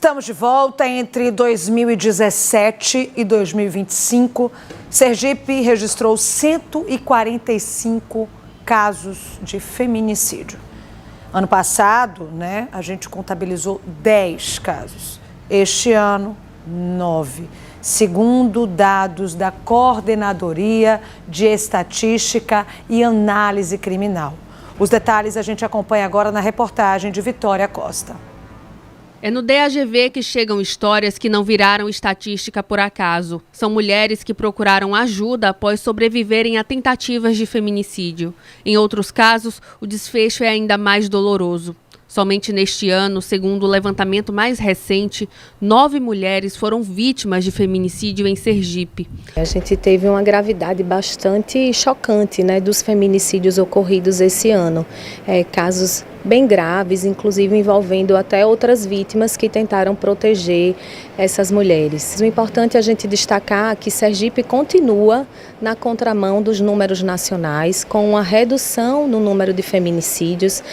Estamos de volta. Entre 2017 e 2025, Sergipe registrou 145 casos de feminicídio. Ano passado, a gente contabilizou 10 casos. Este ano, 9. Segundo dados da Coordenadoria de Estatística e Análise Criminal. Os detalhes a gente acompanha agora na reportagem de Vitória Costa. É no DAGV que chegam histórias que não viraram estatística por acaso. São mulheres que procuraram ajuda após sobreviverem a tentativas de feminicídio. Em outros casos, o desfecho é ainda mais doloroso. Somente neste ano, segundo o levantamento mais recente, 9 mulheres foram vítimas de feminicídio em Sergipe. A gente teve uma gravidade bastante chocante, dos feminicídios ocorridos esse ano. Casos bem graves, inclusive envolvendo até outras vítimas que tentaram proteger essas mulheres. O importante é a gente destacar que Sergipe continua na contramão dos números nacionais, com uma redução no número de feminicídios.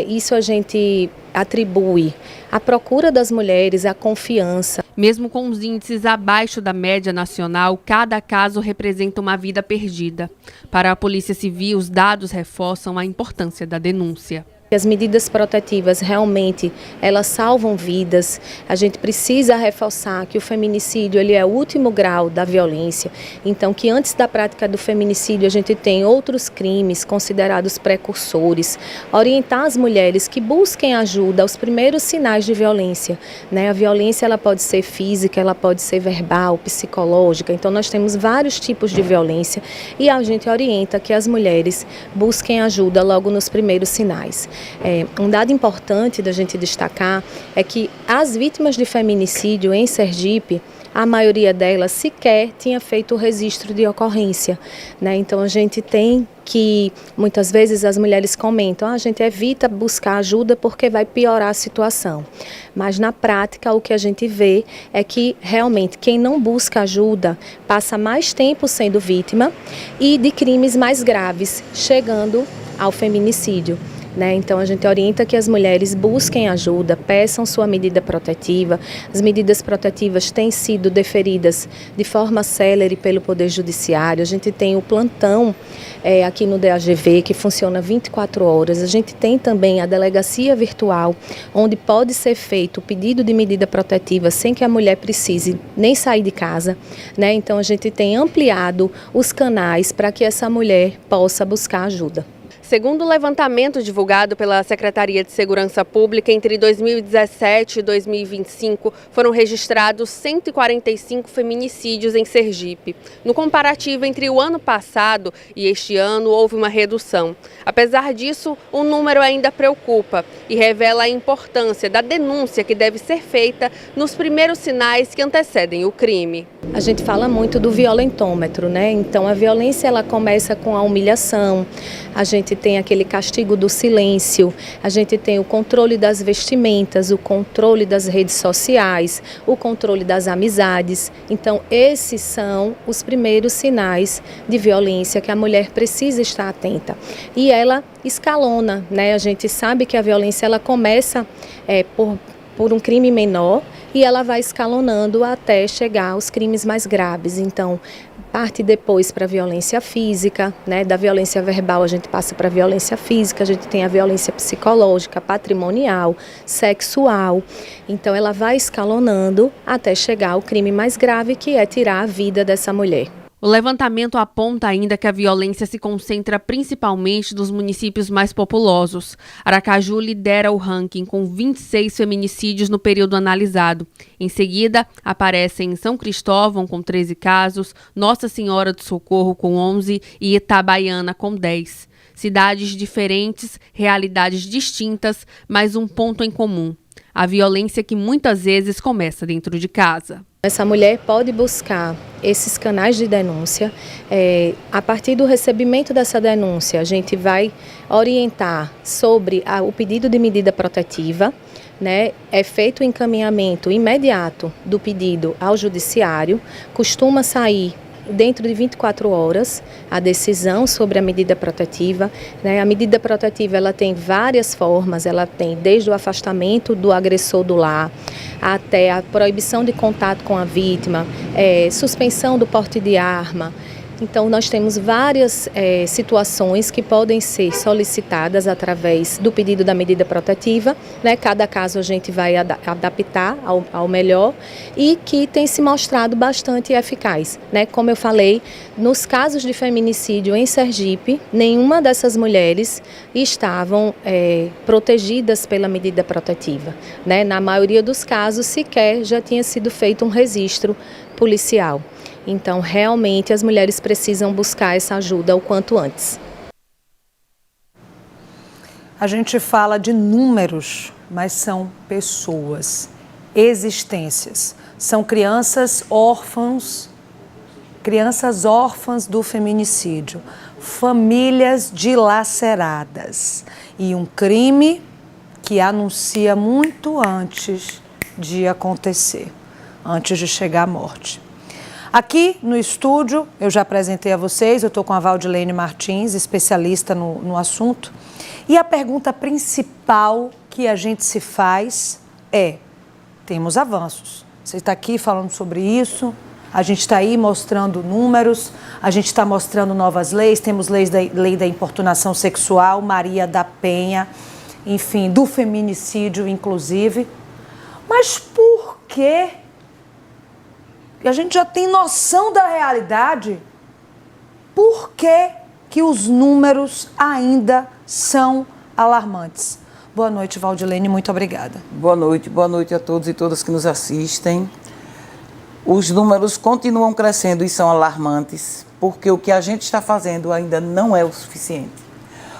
Isso a gente atribui à procura das mulheres, à confiança. Mesmo com os índices abaixo da média nacional, cada caso representa uma vida perdida. Para a Polícia Civil, os dados reforçam a importância da denúncia. As medidas protetivas realmente elas salvam vidas. A gente precisa reforçar que o feminicídio ele é o último grau da violência. Então, que antes da prática do feminicídio a gente tem outros crimes considerados precursores. Orientar as mulheres que busquem ajuda aos primeiros sinais de violência. A violência ela pode ser física, ela pode ser verbal, psicológica. Então, nós temos vários tipos de violência e a gente orienta que as mulheres busquem ajuda logo nos primeiros sinais. Um dado importante da gente destacar é que as vítimas de feminicídio em Sergipe, a maioria delas sequer tinha feito o registro de ocorrência. Então a gente tem que, muitas vezes as mulheres comentam, a gente evita buscar ajuda porque vai piorar a situação. Mas na prática o que a gente vê é que realmente quem não busca ajuda passa mais tempo sendo vítima e de crimes mais graves, chegando ao feminicídio. Então a gente orienta que as mulheres busquem ajuda, peçam sua medida protetiva. As medidas protetivas têm sido deferidas de forma célere pelo Poder Judiciário. A gente tem o plantão aqui no DAGV que funciona 24 horas. A gente tem também a delegacia virtual, onde pode ser feito o pedido de medida protetiva sem que a mulher precise nem sair de casa. Então a gente tem ampliado os canais para que essa mulher possa buscar ajuda. Segundo o levantamento divulgado pela Secretaria de Segurança Pública, entre 2017 e 2025 foram registrados 145 feminicídios em Sergipe. No comparativo entre o ano passado e este ano, houve uma redução. Apesar disso, o número ainda preocupa e revela a importância da denúncia que deve ser feita nos primeiros sinais que antecedem o crime. A gente fala muito do violentômetro, Então a violência ela começa com a humilhação, a gente tem aquele castigo do silêncio, a gente tem o controle das vestimentas, o controle das redes sociais, o controle das amizades. Então esses são os primeiros sinais de violência que a mulher precisa estar atenta. E ela escalona, A gente sabe que a violência ela começa por um crime menor e ela vai escalonando até chegar aos crimes mais graves. Então, parte depois para a violência física, Da violência verbal a gente passa para a violência física, a gente tem a violência psicológica, patrimonial, sexual. Então, ela vai escalonando até chegar ao crime mais grave, que é tirar a vida dessa mulher. O levantamento aponta ainda que a violência se concentra principalmente nos municípios mais populosos. Aracaju lidera o ranking com 26 feminicídios no período analisado. Em seguida, aparecem São Cristóvão com 13 casos, Nossa Senhora do Socorro com 11 e Itabaiana com 10. Cidades diferentes, realidades distintas, mas um ponto em comum: a violência que muitas vezes começa dentro de casa. Essa mulher pode buscar esses canais de denúncia. A partir do recebimento dessa denúncia, a gente vai orientar sobre o pedido de medida protetiva. É feito o encaminhamento imediato do pedido ao judiciário, costuma sair dentro de 24 horas a decisão sobre a medida protetiva. A medida protetiva ela tem várias formas, ela tem desde o afastamento do agressor do lar, até a proibição de contato com a vítima, suspensão do porte de arma. Então, nós temos várias situações que podem ser solicitadas através do pedido da medida protetiva, né? Cada caso a gente vai adaptar ao melhor e que tem se mostrado bastante eficaz, né? Como eu falei, nos casos de feminicídio em Sergipe, nenhuma dessas mulheres estavam protegidas pela medida protetiva, né? Na maioria dos casos, sequer já tinha sido feito um registro policial. Então, realmente, as mulheres precisam buscar essa ajuda o quanto antes. A gente fala de números, mas são pessoas, existências. São crianças órfãs do feminicídio, famílias dilaceradas e um crime que anuncia muito antes de acontecer, antes de chegar à morte. Aqui no estúdio, eu já apresentei a vocês, eu estou com a Valdilene Martins, especialista no assunto. E a pergunta principal que a gente se faz é, temos avanços. Você está aqui falando sobre isso, a gente está aí mostrando números, a gente está mostrando novas leis, temos lei da importunação sexual, Maria da Penha, enfim, do feminicídio, inclusive. Mas por que a gente já tem noção da realidade? Por que os números ainda são alarmantes? Boa noite, Valdilene, muito obrigada. Boa noite a todos e todas que nos assistem. Os números continuam crescendo e são alarmantes, porque o que a gente está fazendo ainda não é o suficiente.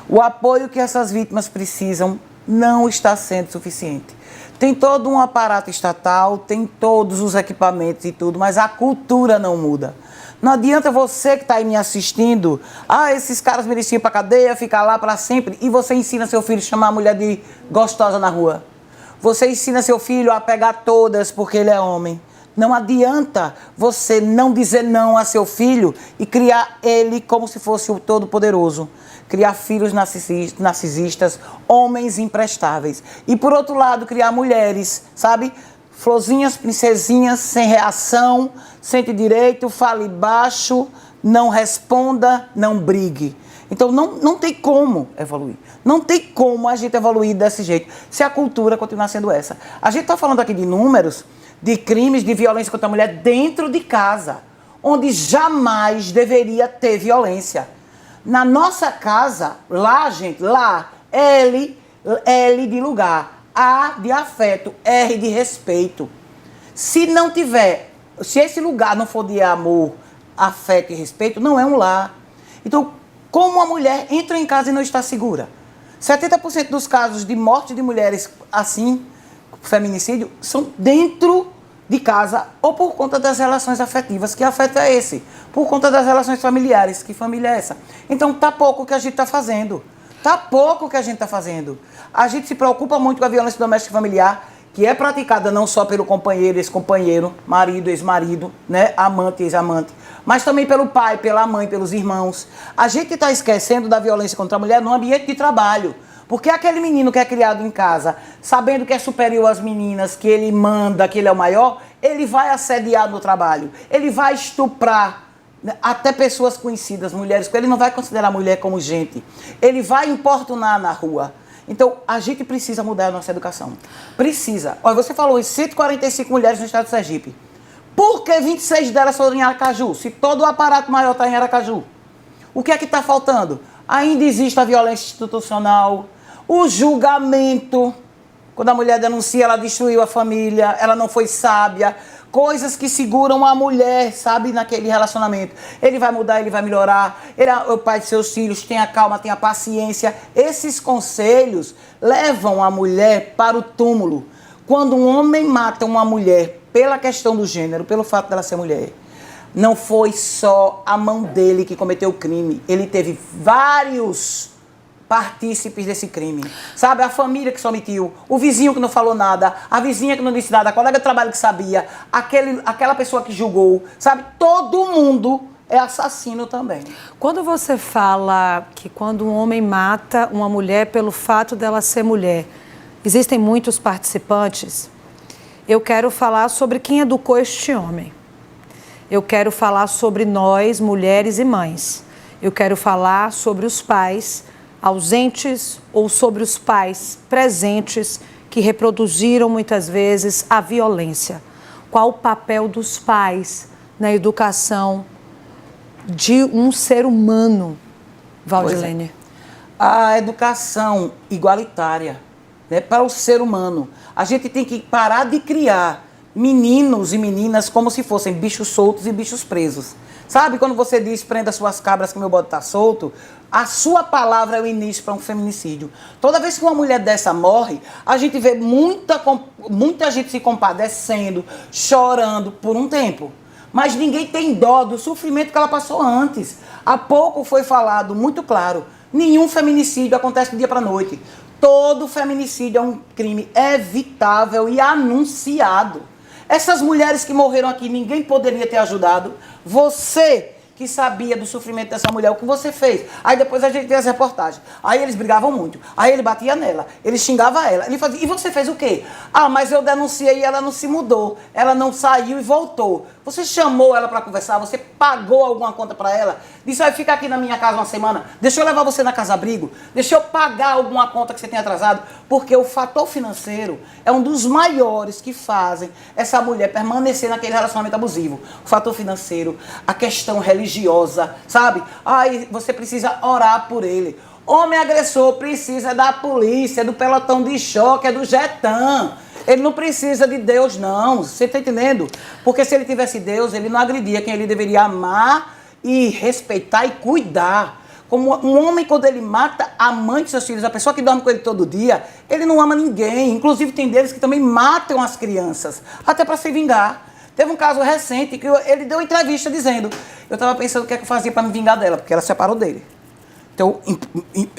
O apoio que essas vítimas precisam não está sendo suficiente. Tem todo um aparato estatal, tem todos os equipamentos e tudo, mas a cultura não muda. Não adianta você que está aí me assistindo, esses caras mereciam ir para a cadeia, ficar lá para sempre, e você ensina seu filho a chamar a mulher de gostosa na rua. Você ensina seu filho a pegar todas porque ele é homem. Não adianta você não dizer não a seu filho e criar ele como se fosse o todo-poderoso. Criar filhos narcisistas, homens imprestáveis. E, por outro lado, criar mulheres, sabe? Florzinhas, princesinhas, sem reação, sente direito, fale baixo, não responda, não brigue. Então, não tem como evoluir. Não tem como a gente evoluir desse jeito, se a cultura continuar sendo essa. A gente está falando aqui de números de crimes de violência contra a mulher dentro de casa, onde jamais deveria ter violência. Na nossa casa, lá, gente, lá, L de lugar, A de afeto, R de respeito. Se não tiver, se esse lugar não for de amor, afeto e respeito, não é um lar. Então, como a mulher entra em casa e não está segura? 70% dos casos de morte de mulheres assim, feminicídio, são dentro de casa ou por conta das relações afetivas. Que afeto é esse? Por conta das relações familiares. Que família é essa? Então, tá pouco o que a gente está fazendo. Tá pouco o que a gente está fazendo. A gente se preocupa muito com a violência doméstica e familiar, que é praticada não só pelo companheiro, ex-companheiro, marido, ex-marido, né? Amante, ex-amante, mas também pelo pai, pela mãe, pelos irmãos. A gente está esquecendo da violência contra a mulher no ambiente de trabalho. Porque aquele menino que é criado em casa, sabendo que é superior às meninas, que ele manda, que ele é o maior, ele vai assediar no trabalho. Ele vai estuprar até pessoas conhecidas, mulheres, porque ele não vai considerar a mulher como gente. Ele vai importunar na rua. Então, a gente precisa mudar a nossa educação. Precisa. Olha, você falou em 145 mulheres no estado de Sergipe. Por que 26 delas foram em Aracaju? Se todo o aparato maior está em Aracaju. O que é que está faltando? Ainda existe a violência institucional, o julgamento. Quando a mulher denuncia, ela destruiu a família, ela não foi sábia. Coisas que seguram a mulher, sabe, naquele relacionamento. Ele vai mudar, ele vai melhorar. Ele é o pai de seus filhos, tenha calma, tenha paciência. Esses conselhos levam a mulher para o túmulo. Quando um homem mata uma mulher pela questão do gênero, pelo fato dela ser mulher, não foi só a mão dele que cometeu o crime. Ele teve vários partícipes desse crime. Sabe, a família que se omitiu, o vizinho que não falou nada, a vizinha que não disse nada, a colega de trabalho que sabia, aquela pessoa que julgou, sabe? Todo mundo é assassino também. Quando você fala que quando um homem mata uma mulher pelo fato dela ser mulher, existem muitos participantes, eu quero falar sobre quem educou este homem. Eu quero falar sobre nós, mulheres e mães. Eu quero falar sobre os pais ausentes ou sobre os pais presentes que reproduziram muitas vezes a violência. Qual o papel dos pais na educação de um ser humano, Valdilene? A educação igualitária, né, para o ser humano. A gente tem que parar de criar meninos e meninas como se fossem bichos soltos e bichos presos. Sabe quando você diz, prenda suas cabras que meu bode está solto? A sua palavra é o início para um feminicídio. Toda vez que uma mulher dessa morre, a gente vê muita gente se compadecendo, chorando por um tempo. Mas ninguém tem dó do sofrimento que ela passou antes. Há pouco foi falado muito claro, nenhum feminicídio acontece do dia para a noite. Todo feminicídio é um crime evitável e anunciado. Essas mulheres que morreram aqui, ninguém poderia ter ajudado. Você que sabia do sofrimento dessa mulher, o que você fez? Aí depois a gente vê as reportagens. Aí eles brigavam muito. Aí ele batia nela. Ele xingava ela. Ele fazia, e você fez o quê? Ah, mas eu denunciei e ela não se mudou. Ela não saiu e voltou. Você chamou ela para conversar? Você pagou alguma conta para ela? Disse, vai ficar aqui na minha casa uma semana? Deixa eu levar você na casa-abrigo? Deixa eu pagar alguma conta que você tem atrasado? Porque o fator financeiro é um dos maiores que fazem essa mulher permanecer naquele relacionamento abusivo. O fator financeiro, a questão religiosa, sabe? Ai, você precisa orar por ele. Homem agressor precisa da polícia, do pelotão de choque, é do Getan. Ele não precisa de Deus, não. Você está entendendo? Porque se ele tivesse Deus, ele não agredia quem ele deveria amar e respeitar e cuidar. Como um homem, quando ele mata a mãe de seus filhos, a pessoa que dorme com ele todo dia, ele não ama ninguém. Inclusive tem deles que também matam as crianças, até para se vingar. Teve um caso recente que ele deu entrevista dizendo, eu estava pensando o que é que eu fazia para me vingar dela, porque ela se separou dele. Então,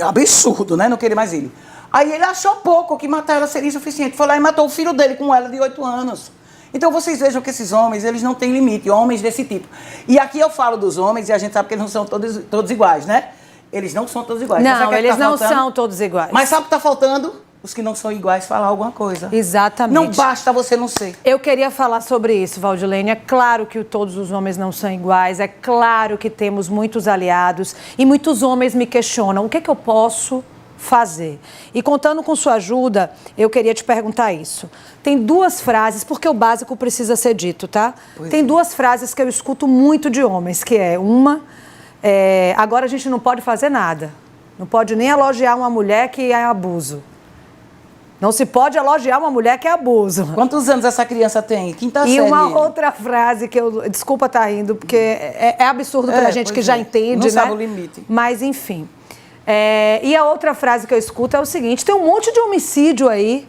absurdo, né? Não querer mais ele. Aí ele achou pouco que matar ela seria suficiente. Foi lá e matou o filho dele com ela de 8 anos. Então vocês vejam que esses homens, eles não têm limite, homens desse tipo. E aqui eu falo dos homens e a gente sabe que eles não são todos iguais, né? Eles não são todos iguais. Não, eles não são todos iguais. Mas sabe o que está faltando? Os que não são iguais falar alguma coisa. Exatamente. Não basta você não ser. Eu queria falar sobre isso, Valdilene. É claro que todos os homens não são iguais, é claro que temos muitos aliados e muitos homens me questionam o que é que eu posso fazer. E contando com sua ajuda, eu queria te perguntar isso. Tem 2 frases, porque o básico precisa ser dito, tá? Tem 2 frases que eu escuto muito de homens, que é uma, agora a gente não pode fazer nada. Não pode nem elogiar uma mulher que é abuso. Não se pode elogiar uma mulher que é abuso. Quantos anos essa criança tem? Quinta série. E uma outra frase que eu... Desculpa estar rindo, porque é absurdo pra gente que já entende, não né? sabe o limite. Mas, enfim. E a outra frase que eu escuto é o seguinte, tem um monte de homicídio aí.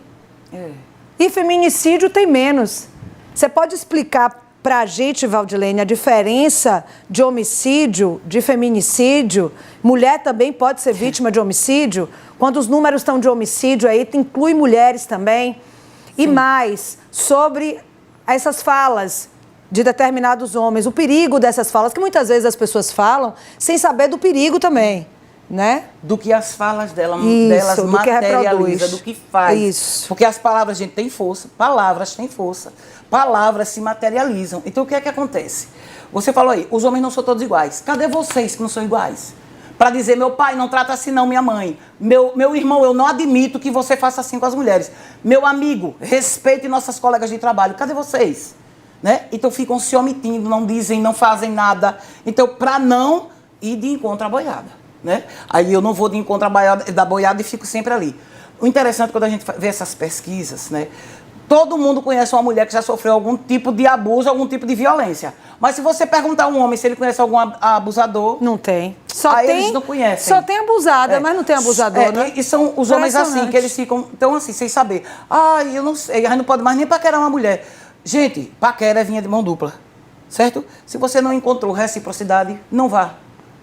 E feminicídio tem menos. Você pode explicar pra gente, Valdilene, a diferença de homicídio, de feminicídio? Mulher também pode ser vítima de homicídio? Quando os números estão de homicídio aí, inclui mulheres também. E mais, sobre essas falas de determinados homens, o perigo dessas falas, que muitas vezes as pessoas falam sem saber do perigo também, né? Do que as falas delas do materializam, do que faz. Isso. Porque as palavras, gente, têm força. Palavras têm força. Palavras se materializam. Então, o que é que acontece? Você falou aí, os homens não são todos iguais. Cadê vocês que não são iguais? Para dizer, meu pai, não trata assim não, minha mãe. Meu irmão, eu não admito que você faça assim com as mulheres. Meu amigo, respeite nossas colegas de trabalho. Cadê vocês? Né? Então ficam se omitindo, não dizem, não fazem nada. Então, para não ir de encontro à boiada. Né? Aí eu não vou de encontro da boiada e fico sempre ali. O interessante quando a gente vê essas pesquisas, né? Todo mundo conhece uma mulher que já sofreu algum tipo de abuso, algum tipo de violência. Mas se você perguntar a um homem se ele conhece algum abusador... Não tem. Eles não conhecem. Só tem abusada, mas não tem abusador, né? E são os homens assim, que eles ficam... Então, assim, sem saber. Eu não sei, a gente não pode mais nem paquerar uma mulher. Gente, paquera é vinha de mão dupla, certo? Se você não encontrou reciprocidade, não vá.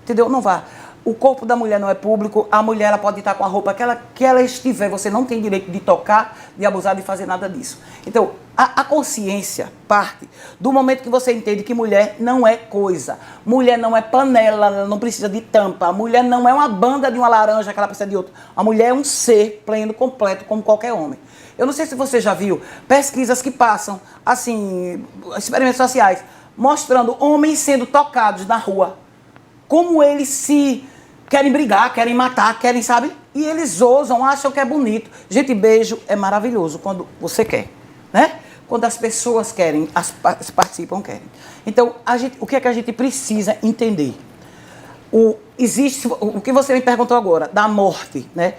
Entendeu? Não vá. O corpo da mulher não é público, a mulher ela pode estar com a roupa que ela estiver, você não tem direito de tocar, de abusar, de fazer nada disso. Então, a consciência parte do momento que você entende que mulher não é coisa, mulher não é panela, ela não precisa de tampa, a mulher não é uma banda de uma laranja que ela precisa de outra, a mulher é um ser pleno, completo, como qualquer homem. Eu não sei se você já viu pesquisas que passam, assim, experimentos sociais, mostrando homens sendo tocados na rua, como eles se querem brigar, querem matar, querem, sabe? E eles ousam, acham que é bonito. Gente, beijo é maravilhoso quando você quer, né? Quando as pessoas querem, participam, querem. Então, o que é que a gente precisa entender? Existe o que você me perguntou agora, da morte, né?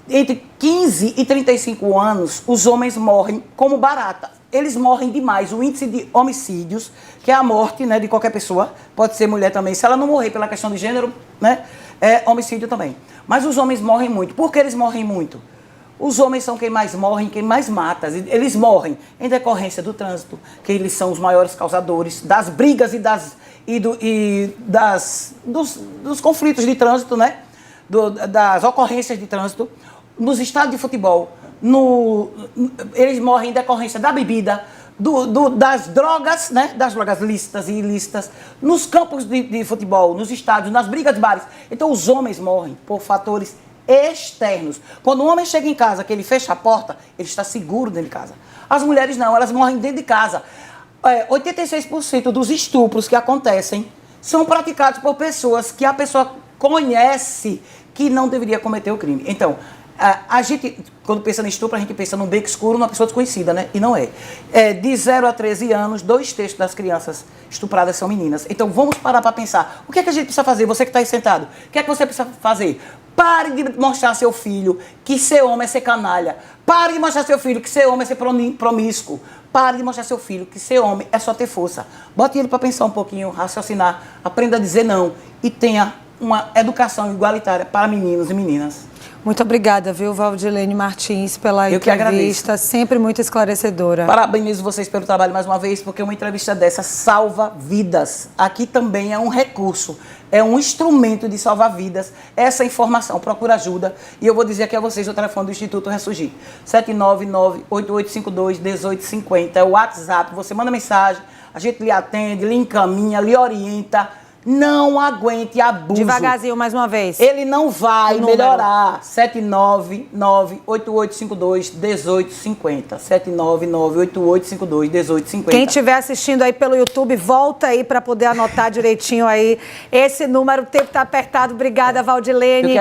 Entre 15 e 35 anos, os homens morrem como barata. Eles morrem demais. O índice de homicídios, que é a morte, né, de qualquer pessoa, pode ser mulher também, se ela não morrer pela questão de gênero, né, é homicídio também. Mas os homens morrem muito. Por que eles morrem muito? Os homens são quem mais morrem, quem mais mata. Eles morrem em decorrência do trânsito, que eles são os maiores causadores das brigas dos conflitos de trânsito, né? Das ocorrências de trânsito. Nos estádios de futebol, eles morrem em decorrência da bebida, das drogas, né? Das drogas lícitas e ilícitas, nos campos de futebol, nos estádios, nas brigas de bares. Então os homens morrem por fatores externos. Quando o homem chega em casa, que ele fecha a porta, ele está seguro dentro de casa. As mulheres não, elas morrem dentro de casa. 86% dos estupros que acontecem são praticados por pessoas que a pessoa conhece que não deveria cometer o crime. Então, a gente, quando pensa em estupro, a gente pensa num beco escuro, numa pessoa desconhecida, né? E não é. De 0 a 13 anos, 2/3 das crianças estupradas são meninas. Então, vamos parar para pensar. O que é que a gente precisa fazer? Você que está aí sentado, o que é que você precisa fazer? Pare de mostrar ao seu filho que ser homem é ser canalha. Pare de mostrar ao seu filho que ser homem é ser promíscuo. Pare de mostrar ao seu filho que ser homem é só ter força. Bote ele para pensar um pouquinho, raciocinar, aprenda a dizer não e tenha uma educação igualitária para meninos e meninas. Muito obrigada, viu, Valdilene Martins, pela entrevista, sempre muito esclarecedora. Parabenizo vocês pelo trabalho mais uma vez, porque uma entrevista dessa salva vidas. Aqui também é um recurso, é um instrumento de salvar vidas. Essa informação, procura ajuda. E eu vou dizer aqui a vocês o telefone do Instituto Ressurgir. 799-8852-1850. É o WhatsApp, você manda mensagem, a gente lhe atende, lhe encaminha, lhe orienta. Não aguente abuso. Devagarzinho, mais uma vez. Ele não vai melhorar. 799-8852-1850. 799-8852-1850. Quem estiver assistindo aí pelo YouTube, volta aí para poder anotar direitinho aí esse número. O tempo está apertado. Obrigada, Valdilene.